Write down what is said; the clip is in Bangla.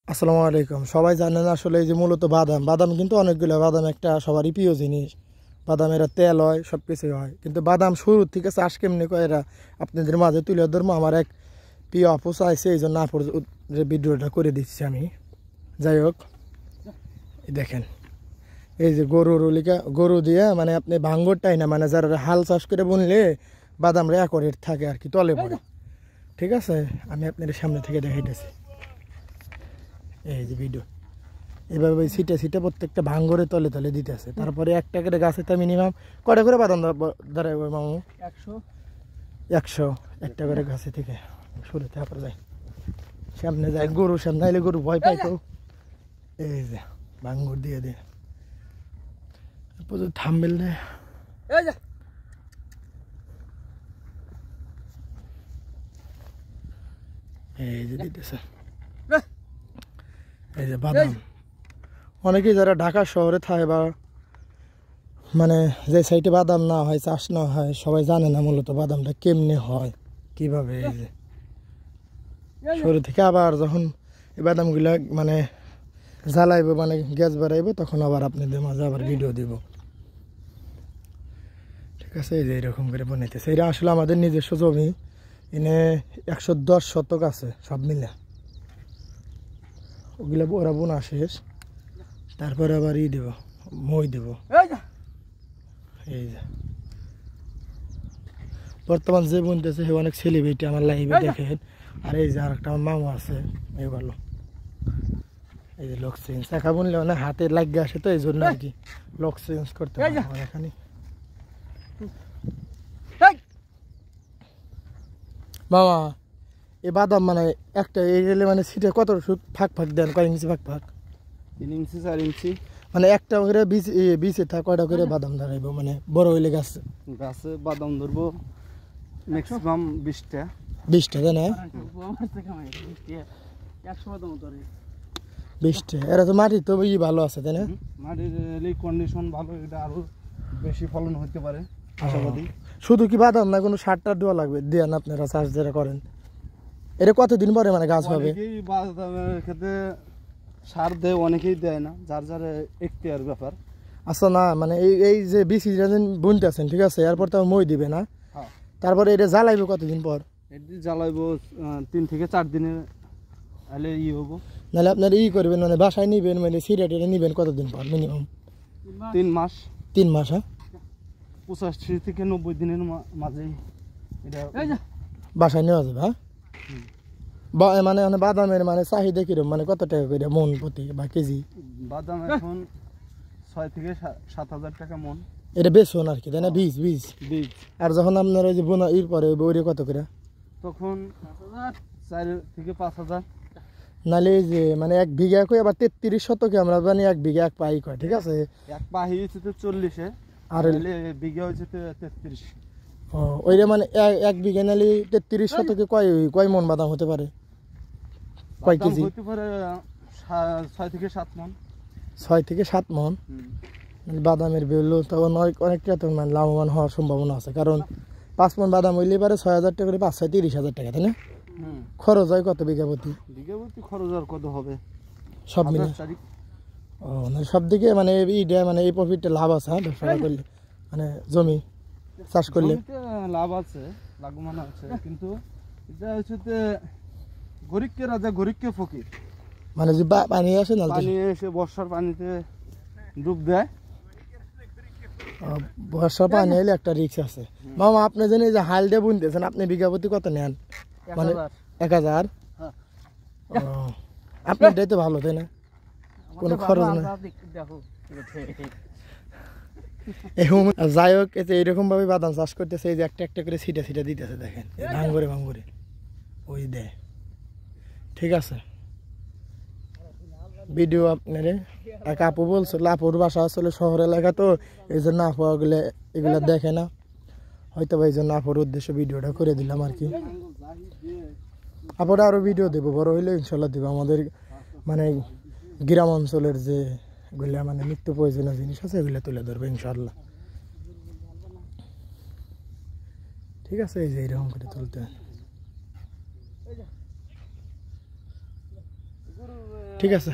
আসসালামু আলাইকুম। সবাই জানেন আসলে এই যে মূলত বাদাম বাদাম কিন্তু অনেকগুলো বাদাম একটা সবারই প্রিয় জিনিস। বাদামের তেল হয়, সব কিছুই হয়, কিন্তু বাদাম শুরু থেকে চাষ কেমনি করে এরা আপনাদের মাঝে তুলে ধরবো। আমার এক প্রিয় আপু চাইছে, এই জন্য আপুর ভিডিওটা করে দিচ্ছি আমি। যাই হোক, এই দেখেন, এই যে গরু দিয়ে মানে আপনি ভাঙ্গরটাই না, মানে যারা হাল চাষ করে বুনলে বাদাম একরেট থাকে আর কি, তলে পড়ে। ঠিক আছে, আমি আপনাদের সামনে থেকে দেখাইতেছি। এই যে ভিডিও এভাবে ছিটে ছিটে প্রত্যেকটা ভাঙ্গরে তলে তলে দিতেছে। তারপরে একটা করে গাছে তো মিনিমাম কটা করে বাদাম দাঁড়ায় মামু? 100 একটা করে গাছে থেকে শুরু। তারপরে যায় সামনে যায় গরু, সামনে আইলে গরু ভয় পাই তো। এই যে ভাঙ্গর দিয়ে দিয়ে প্রচুর থামবেল দেয়। এই যে দিতেছে, এই যে বাদাম। অনেকেই যারা ঢাকা শহরে থাকে বা মানে যে সাইডে বাদাম না হয়, চাষ না হয়, সবাই জানে না মূলত বাদামটা কেমনে হয়, কিভাবে। এই যে শুরু থেকে আবার যখন এই বাদামগুলা মানে জ্বালাইব, মানে গ্যাস বাড়াইব, তখন আবার আপনাদের মাঝে আবার ভিডিও দিব। ঠিক আছে, এই যে এরকম করে বানাইতেছে। এটা আসলে আমাদের নিজস্ব জমি, এনে 110 শতক আছে সব মিলে। ওগুলা ওরা বোনা শেষ, তারপরে আবার দেব, মই দেব। এই যে বর্তমান যে বুনতেছে সে অনেক সেলিব্রিটি আমার লাইভে দেখেন। আর এই যে আর একটা আমার মামু আছে, এই ভালো, এই যে লক চেঞ্জ একা বুনলে মানে হাতে লাগিয়ে আসে, তো এই জন্য আর কি লক চেঞ্জ করতে হয় আমার এখানে। মামা, এই বাদাম মানে একটা এই গেলে মানে সিটে কত ফাঁক ফাঁক দেন? কয় ইঞ্চি ফাঁক ফাঁক? 3 ইঞ্চি 4 ইঞ্চি। মানে একটা করে বিচে থাক কয়টা করে বাদাম দাঁড়াইব, মানে বড় হইলে গাছে গাছে বাদাম ধরবো ম্যাক্সিমাম 20টা। 20টা তাই না? 20টা। এরা তো মাটি তো ভালো আছে তাই না? মাটির কন্ডিশন ভালো, এটা আরো বেশি ফলন হতে পারে আশাবাদী। শুধু কি বাদাম না, কোনো সার টার দেওয়া লাগবে? দেন আপনারা চাষ যারা করেন, এটা কতদিন পরে মানে গাছ হবে? অনেকেই বাদামের ক্ষেত্রে সার দেয়, অনেকেই দেয় না, যার যার এখতিয়ার ব্যাপার। আচ্ছা, না মানে এই যে বিচি বুনতেছেন, ঠিক আছে, এরপর তো মই দিবে না? হ্যাঁ। তারপরে এটা জ্বালাইবে কতদিন পর? এটি জ্বালাইবো 3 থেকে 4 দিনের হলে হবো। নাহলে আপনারা করবেন, মানে বাসায় নিবেন, মানে সিরিয়াটে নিবেন কতদিন পর? মিনিমাম 3 মাস। 3 মাস? হ্যাঁ, 85 থেকে 90 দিনের মাঝেই এটা বাসায় নেওয়া যাবে। হ্যাঁ, মানে বাদামের মানে চাহিদা কিরকম, মানে কত টাকা করে মন প্রতি বা কেজি? বাদাম এখন 6 থেকে 7,000 টাকা মন। এটা বেচুন আর কি তাই না? বীজ বীজ বীজ। আর যখন আপনার ওই যে বোনা পরে ওইটা কত করে? তখন 4 থেকে 5,000। নাহলে এই যে মানে 1 বিঘা কই আবার 33 শতকে আমরা জানি 1 বিঘা 1 পাই কয়, ঠিক আছে। এক পাহি হচ্ছে তো 40-এ, আর বিঘা হচ্ছে তো 33। ও, ওইটা মানে 1 বিঘা নালে 33 শতকে কয় মন বাদাম হতে পারে? কয় কেজি হতে পারে? 6 থেকে 7 মন। 6 থেকে 7 মন। বাদামের বেলো তখন অনেকটা তো মানে লাভবান হওয়ার সম্ভাবনা আছে, কারণ 5 মন বাদাম হইলে পারে 6,000 টাকা করে, 5-6 30,000 টাকা, তাই না? খরচ হয় কত বিঘা প্রতি? বিঘা প্রতি খরচ আর কত হবে সব মিলে? ও, মানে সব দিকে মানে মানে এই প্রফিটটা লাভ আছে। হ্যাঁ, ব্যবসা করলে মানে জমি চাষ করলে লাভ আছে, লাভবান আছে, কিন্তু এটা হচ্ছে গরিবকে রাজা, গরিবকে ফকির। মানে যে পানি আসে না, পানি এসে বর্ষার পানিতে ডুব দেয়। বর্ষা পানি এলে একটা রিস্ক আছে। মামা, আপনি জানেন যে হাল দিয়ে বুনতেছেন, আপনি বিঘা প্রতি কত নেন? মানে 1,000। আপনার তো ভালো, তাই না? কোনো খরচ নেই। যাই হোক, এইরকম ভাবে বাদাম চাষ করতেছে, এই যে একটা একটা করে ছিটা ছিটা দিতেছে, দেখেন ভাঙ্গরে ভাঙ্গরে ওই দেয়। ঠিক আছে, ভিডিও আপনারে এক আপু বলছিল, আপুর বাসা আসলে শহর এলাকা, তো এই জন্য আপু এগুলা দেখে না হয়তো, এই জন্য আপুর উদ্দেশ্য ভিডিওটা করে দিলাম আর কি। আপুরা আরো ভিডিও দেবো, বড় হইলে ইনশাল্লাহ দেবো। আমাদের মানে গ্রাম অঞ্চলের যে এগুলা মানে নিত্য প্রয়োজনীয় জিনিস আছে, এগুলো তুলে ধরবো ইনশাল্লাহ। ঠিক আছে, এই যে এইরকম করে তুলতে ঠিক আছে।